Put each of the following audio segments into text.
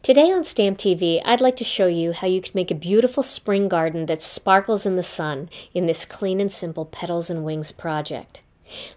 Today on Stamp TV, I'd like to show you how you can make a beautiful spring garden that sparkles in the sun in this clean and simple Petals and Wings project.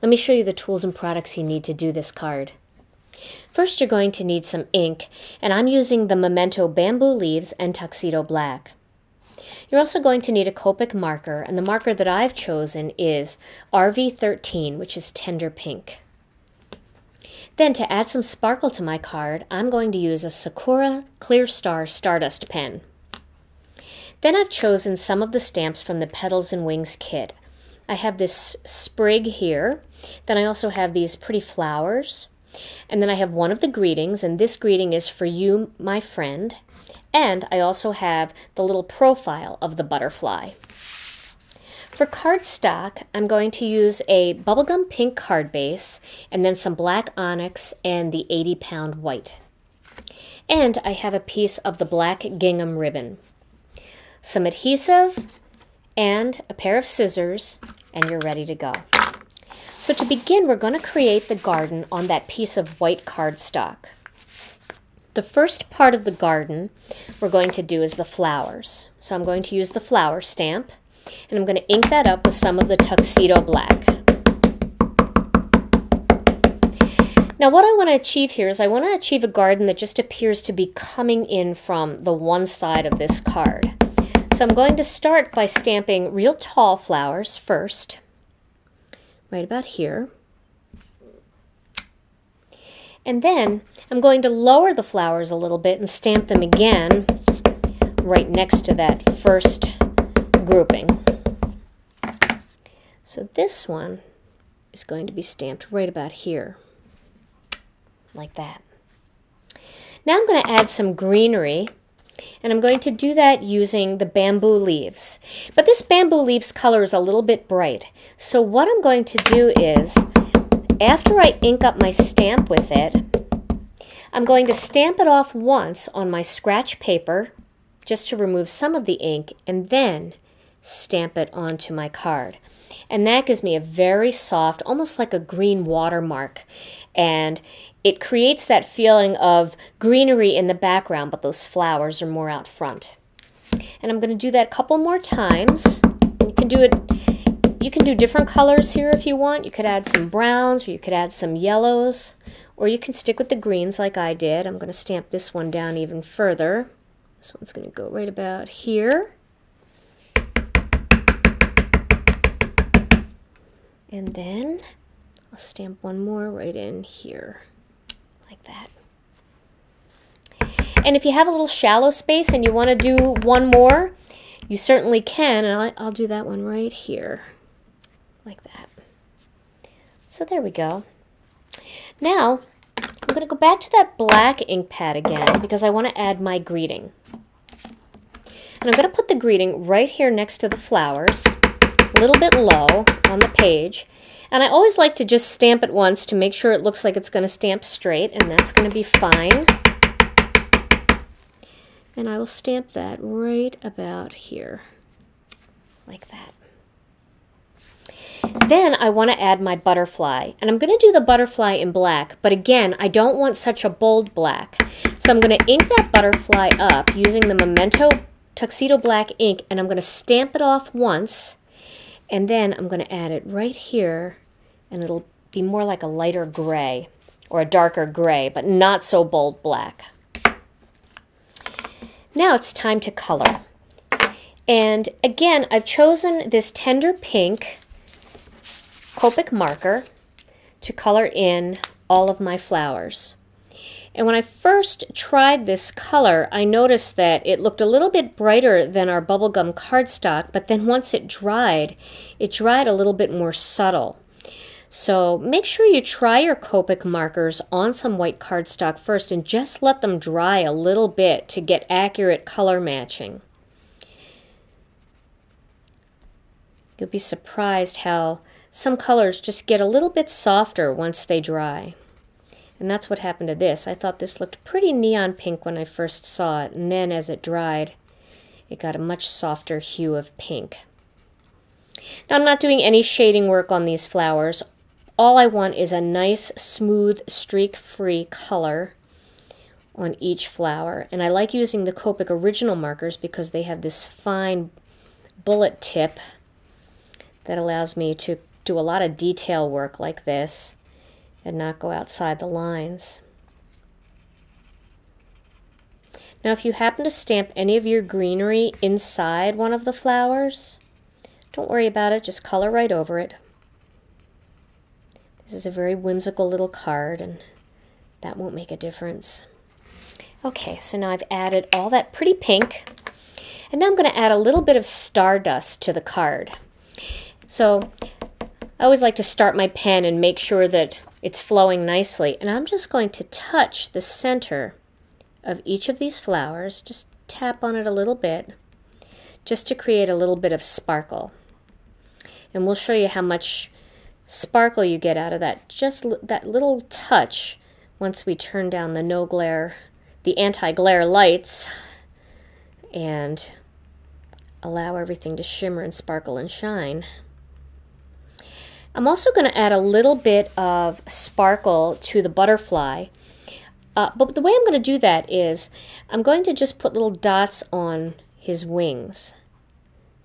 Let me show you the tools and products you need to do this card. First, you're going to need some ink, and I'm using the Memento Bamboo Leaves and Tuxedo Black. You're also going to need a Copic marker, and the marker that I've chosen is RV13, which is Tender Pink. Then, to add some sparkle to my card, I'm going to use a Sakura Clear Star Stardust pen. Then I've chosen some of the stamps from the Petals and Wings kit. I have this sprig here, then I also have these pretty flowers, and then I have one of the greetings, and this greeting is for you, my friend, and I also have the little profile of the butterfly. For cardstock, I'm going to use a bubblegum pink card base and then some black onyx and the 80-pound white. And I have a piece of the black gingham ribbon, some adhesive, and a pair of scissors, and you're ready to go. So to begin, we're going to create the garden on that piece of white cardstock. The first part of the garden we're going to do is the flowers. So I'm going to use the flower stamp, and I'm going to ink that up with some of the Tuxedo Black. Now what I want to achieve here is I want to achieve a garden that just appears to be coming in from the one side of this card. So I'm going to start by stamping real tall flowers first, right about here. And then I'm going to lower the flowers a little bit and stamp them again right next to that first grouping. So this one is going to be stamped right about here, like that. Now I'm going to add some greenery, and I'm going to do that using the bamboo leaves. But this bamboo leaves color is a little bit bright. So what I'm going to do is, after I ink up my stamp with it, I'm going to stamp it off once on my scratch paper, just to remove some of the ink, and then stamp it onto my card. And that gives me a very soft, almost like a green watermark. And it creates that feeling of greenery in the background, but those flowers are more out front. And I'm going to do that a couple more times. You can do different colors here if you want. You could add some browns, or you could add some yellows, or you can stick with the greens like I did. I'm going to stamp this one down even further. This one's going to go right about here. And then I'll stamp one more right in here, like that. And if you have a little shallow space and you want to do one more, you certainly can, and I'll do that one right here, like that. So there we go. Now, I'm going to go back to that black ink pad again because I want to add my greeting. And I'm going to put the greeting right here next to the flowers, a little bit low on the page. And I always like to just stamp it once to make sure it looks like it's going to stamp straight, and that's going to be fine. And I will stamp that right about here, like that. Then I want to add my butterfly, and I'm going to do the butterfly in black, but again, I don't want such a bold black. So I'm going to ink that butterfly up using the Memento Tuxedo Black ink, and I'm going to stamp it off once, and then I'm going to add it right here, and it'll be more like a lighter gray, or a darker gray, but not so bold black. Now it's time to color. And again, I've chosen this tender pink Copic marker to color in all of my flowers. And when I first tried this color, I noticed that it looked a little bit brighter than our bubblegum cardstock, but then once it dried a little bit more subtle. So make sure you try your Copic markers on some white cardstock first and just let them dry a little bit to get accurate color matching. You'll be surprised how some colors just get a little bit softer once they dry. And that's what happened to this. I thought this looked pretty neon pink when I first saw it, and then as it dried, it got a much softer hue of pink. Now I'm not doing any shading work on these flowers. All I want is a nice, smooth, streak-free color on each flower. And I like using the Copic original markers because they have this fine bullet tip that allows me to do a lot of detail work like this and not go outside the lines. Now if you happen to stamp any of your greenery inside one of the flowers, don't worry about it, just color right over it. This is a very whimsical little card and that won't make a difference. Okay, so now I've added all that pretty pink, and now I'm going to add a little bit of stardust to the card. So I always like to start my pen and make sure that it's flowing nicely, and I'm just going to touch the center of each of these flowers, just tap on it a little bit, just to create a little bit of sparkle. And we'll show you how much sparkle you get out of that, just that little touch once we turn down the no glare, the anti-glare lights, and allow everything to shimmer and sparkle and shine. I'm also going to add a little bit of sparkle to the butterfly, but the way I'm going to do that is I'm going to just put little dots on his wings.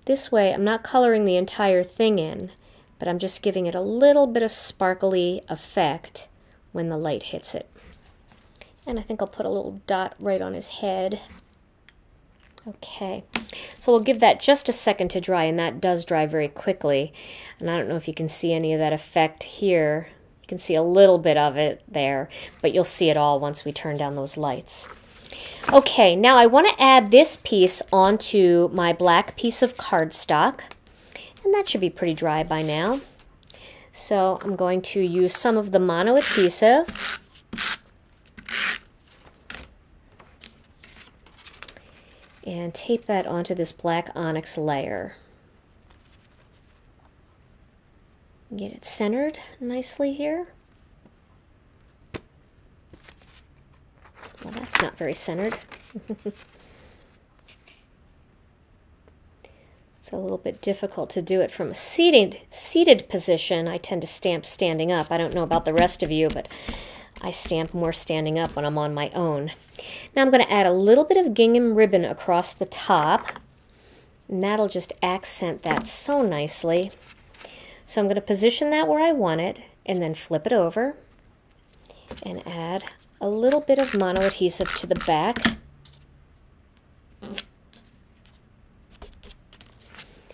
This way I'm not coloring the entire thing in, but I'm just giving it a little bit of sparkly effect when the light hits it. And I think I'll put a little dot right on his head. Okay, so we'll give that just a second to dry, and that does dry very quickly. And I don't know if you can see any of that effect here. You can see a little bit of it there, but you'll see it all once we turn down those lights. Okay, now I want to add this piece onto my black piece of cardstock, and that should be pretty dry by now. So I'm going to use some of the mono adhesive. And tape that onto this black onyx layer. Get it centered nicely here. Well, that's not very centered. It's a little bit difficult to do it from a seated position. I tend to stamp standing up. I don't know about the rest of you, but I stamp more standing up when I'm on my own. Now I'm going to add a little bit of gingham ribbon across the top, and that'll just accent that so nicely. So I'm going to position that where I want it, and then flip it over, and add a little bit of mono adhesive to the back.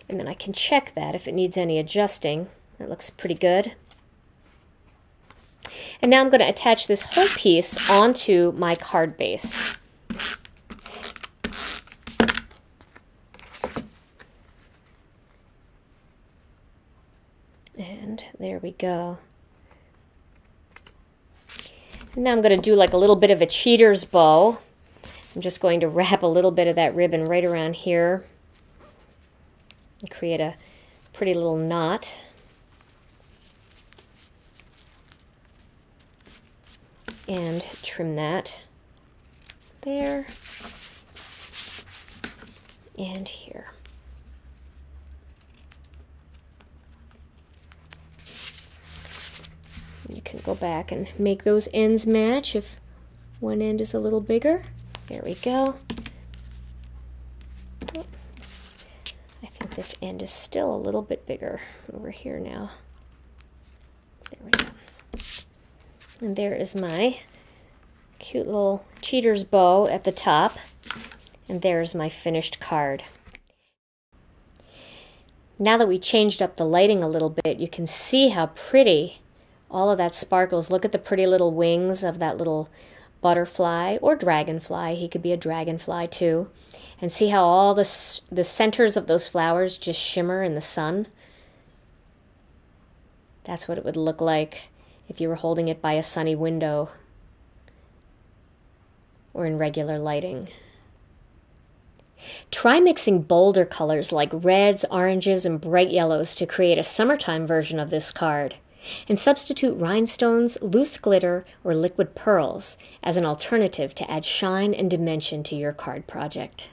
And then I can check that if it needs any adjusting. That looks pretty good. And now I'm going to attach this whole piece onto my card base. And there we go. And now I'm going to do like a little bit of a cheater's bow. I'm just going to wrap a little bit of that ribbon right around here and create a pretty little knot. And trim that there and here. You can go back and make those ends match if one end is a little bigger. There we go. I think this end is still a little bit bigger over here now. There we go. And there is my cute little cheater's bow at the top. And there's my finished card. Now that we changed up the lighting a little bit, you can see how pretty all of that sparkles. Look at the pretty little wings of that little butterfly or dragonfly. He could be a dragonfly too. And see how all the centers of those flowers just shimmer in the sun? That's what it would look like if you were holding it by a sunny window or in regular lighting. Try mixing bolder colors like reds, oranges, and bright yellows to create a summertime version of this card, and substitute rhinestones, loose glitter, or liquid pearls as an alternative to add shine and dimension to your card project.